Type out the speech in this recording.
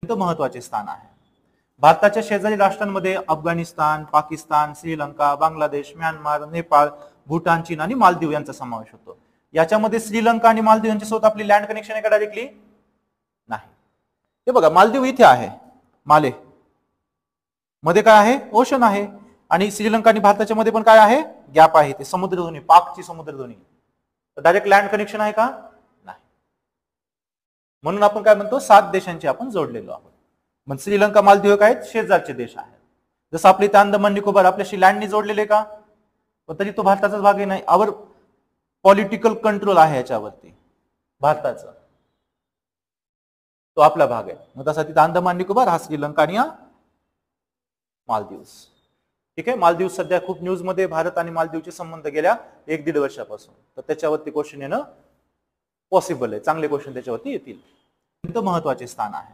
महत्वाचे स्थान आहे. भारताच्या शेजारी राष्ट्रांमध्ये अफगाणिस्तान, पाकिस्तान, श्रीलंका, बांगलादेश, म्यानमार, नेपाळ, भूटान, चीन आणि मालदीव यांचा समावेश होतो. याच्यामध्ये श्रीलंका आणि मालदीव यांच्यासोबत आपली लँड कनेक्शन आहे का डायरेक्टली? नाही. हे बघा, मालदीव इथे आहे, माले मध्ये काय आहे? ओशन आहे. आणि श्रीलंका आणि भारताच्या मध्ये पण काय आहे? गॅप आहे, ते समुद्रधुनी, पाकची समुद्रधुनी. डायरेक्ट लँड कनेक्शन आहे का? नाही. म्हणून आपण काय म्हणतो, 7 देशांची आपण जोडलेलो आहोत. मग श्रीलंका, मालदीव काय आहेत? शेजारचे देश आहेत. जसं आपले अंदमान निकोबार आपल्याशी लँडनी जोडलेले का? पण तरी तो भारताचाच भाग नाही. आवर पॉलिटिकल कंट्रोल आहे याच्यावरती भारताचा, तो आपला भाग आहे. मग तसा तिथं अंदमान निकोबार हा श्रीलंका आणि मालदीव. ठीक आहे. मालदीव सध्या खूप न्यूज मध्ये, भारत आणि मालदीवचे संबंध गेल्या 1-1.5 वर्षापासून. तर त्याच्यावरती क्वेश्चन येणं पॉसिबल आहे, चांगले क्वेश्चन त्याच्यावरती येतील. महत्वाचे स्थान आहे.